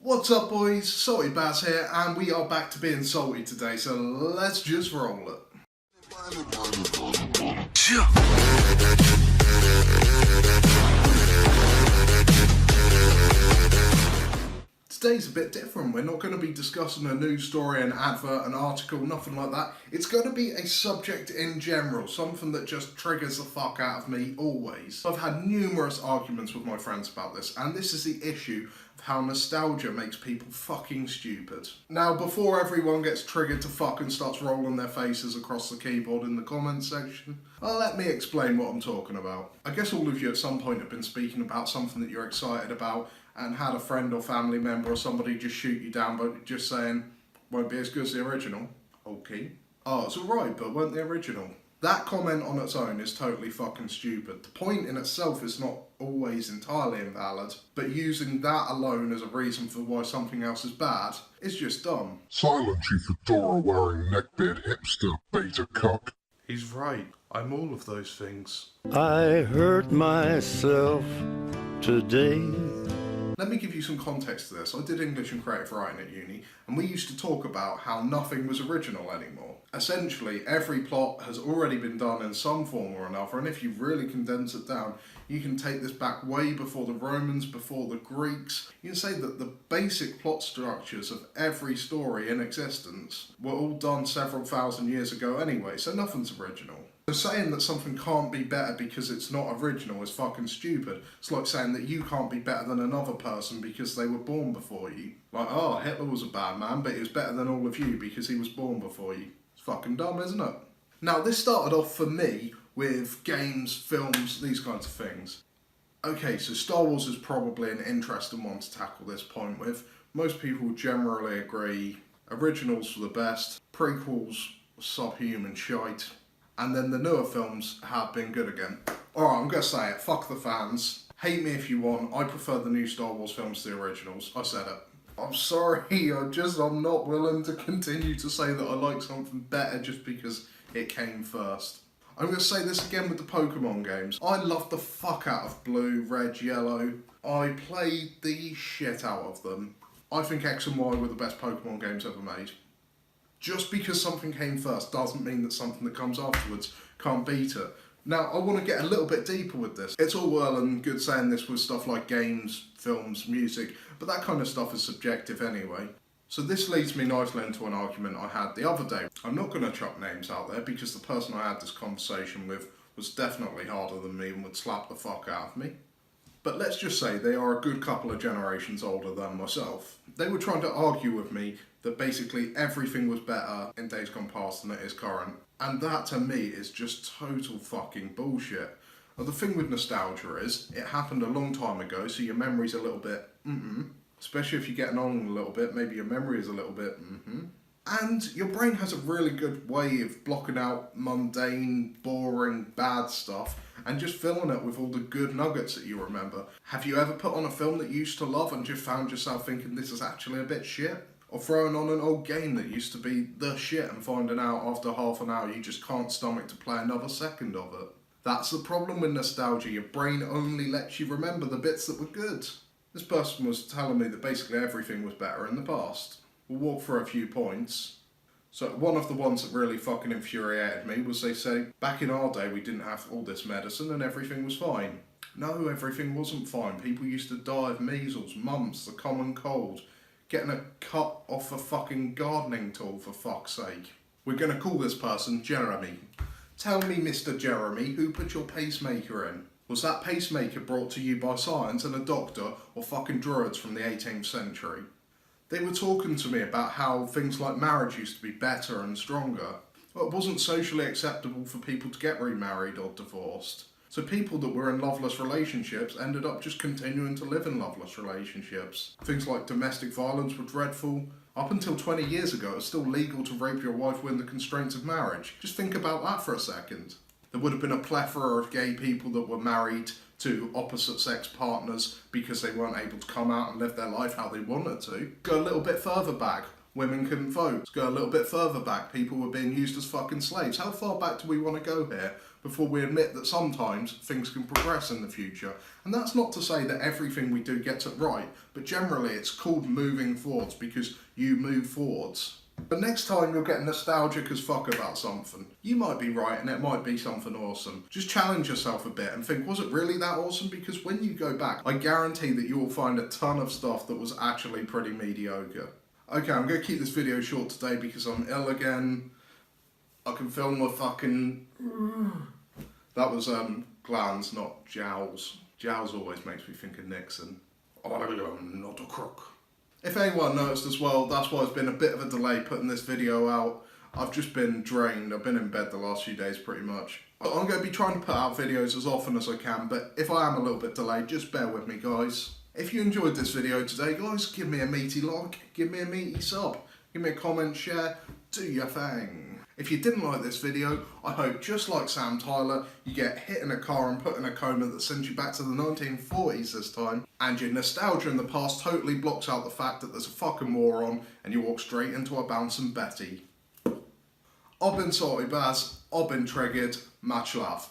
What's up, boys? Salty Bazz here, and we are back to being salty today, so let's just roll it. Today's a bit different. We're not going to be discussing a news story, an advert, an article, nothing like that. It's going to be a subject in general, something that just triggers the fuck out of me always. I've had numerous arguments with my friends about this, and this is the issue of how nostalgia makes people fucking stupid. Now, before everyone gets triggered to fuck and starts rolling their faces across the keyboard in the comments section, let me explain what I'm talking about. I guess all of you at some point have been speaking about something that you're excited about and had a friend or family member or somebody just shoot you down by just saying, won't be as good as the original. Okay. Oh, it's alright, but weren't the original. That comment on its own is totally fucking stupid. The point in itself is not always entirely invalid, but using that alone as a reason for why something else is bad is just dumb. Silence, you fedora-wearing neckbeard hipster beta cuck. He's right. I'm all of those things. I hurt myself today. Let me give you some context to this. I did English and creative writing at uni, and we used to talk about how nothing was original anymore. Essentially, every plot has already been done in some form or another, and if you really condense it down, you can take this back way before the Romans, before the Greeks. You can say that the basic plot structures of every story in existence were all done several thousand years ago anyway, so nothing's original. So saying that something can't be better because it's not original is fucking stupid. It's like saying that you can't be better than another person because they were born before you. Like, oh, Hitler was a bad man, but he was better than all of you because he was born before you. It's fucking dumb, isn't it? Now, this started off for me with games, films, these kinds of things. Okay, so Star Wars is probably an interesting one to tackle this point with. Most people generally agree originals were the best, prequels subhuman shite, and then the newer films have been good again. Alright, I'm gonna say it, fuck the fans. Hate me if you want, I prefer the new Star Wars films to the originals. I said it. I'm sorry, I'm not willing to continue to say that I like something better just because it came first. I'm gonna say this again with the Pokemon games. I love the fuck out of Blue, Red, Yellow. I played the shit out of them. I think X and Y were the best Pokemon games ever made. Just because something came first doesn't mean that something that comes afterwards can't beat it. Now, I want to get a little bit deeper with this. It's all well and good saying this with stuff like games, films, music, but that kind of stuff is subjective anyway. So this leads me nicely into an argument I had the other day. I'm not going to chuck names out there because the person I had this conversation with was definitely harder than me and would slap the fuck out of me. But let's just say they are a good couple of generations older than myself. They were trying to argue with me that basically everything was better in days gone past than it is current. And that to me is just total fucking bullshit. Now the thing with nostalgia is, it happened a long time ago, so your memory's a little bit especially if you're getting on a little bit, maybe your memory is a little bit And your brain has a really good way of blocking out mundane, boring, bad stuff and just filling it with all the good nuggets that you remember. Have you ever put on a film that you used to love and just found yourself thinking this is actually a bit shit? Or throwing on an old game that used to be the shit and finding out after half an hour you just can't stomach to play another second of it? That's the problem with nostalgia. Your brain only lets you remember the bits that were good. This person was telling me that basically everything was better in the past. We'll walk through a few points. So one of the ones that really fucking infuriated me was they say, back in our day we didn't have all this medicine and everything was fine. No, everything wasn't fine. People used to die of measles, mumps, the common cold, getting a cut off a fucking gardening tool for fuck's sake. We're gonna call this person Jeremy. Tell me, Mr. Jeremy, who put your pacemaker in? Was that pacemaker brought to you by science and a doctor or fucking druids from the 18th century? They were talking to me about how things like marriage used to be better and stronger. Well, it wasn't socially acceptable for people to get remarried or divorced. So people that were in loveless relationships ended up just continuing to live in loveless relationships. Things like domestic violence were dreadful. Up until 20 years ago, it was still legal to rape your wife within the constraints of marriage. Just think about that for a second. There would have been a plethora of gay people that were married to opposite sex partners because they weren't able to come out and live their life how they wanted to. Go a little bit further back, women couldn't vote. Go a little bit further back, people were being used as fucking slaves. How far back do we want to go here before we admit that sometimes things can progress in the future. And that's not to say that everything we do gets it right, but generally it's called moving forwards because you move forwards. But next time you'll get nostalgic as fuck about something. You might be right and it might be something awesome. Just challenge yourself a bit and think, was it really that awesome? Because when you go back, I guarantee that you will find a ton of stuff that was actually pretty mediocre. Okay, I'm going to keep this video short today because I'm ill again. I can feel my fucking... That was glands, not jowls. Jowls always makes me think of Nixon. I'm not a crook. If anyone noticed as well, that's why it's been a bit of a delay putting this video out. I've just been drained. I've been in bed the last few days pretty much. I'm going to be trying to put out videos as often as I can, but if I am a little bit delayed, just bear with me, guys. If you enjoyed this video today, guys, give me a meaty like, give me a meaty sub, give me a comment, share, do your thing. If you didn't like this video, I hope, just like Sam Tyler, you get hit in a car and put in a coma that sends you back to the 1940s this time, and your nostalgia in the past totally blocks out the fact that there's a fucking war on, and you walk straight into a bouncing Betty. I've been salty Bazz, I've been triggered, much love.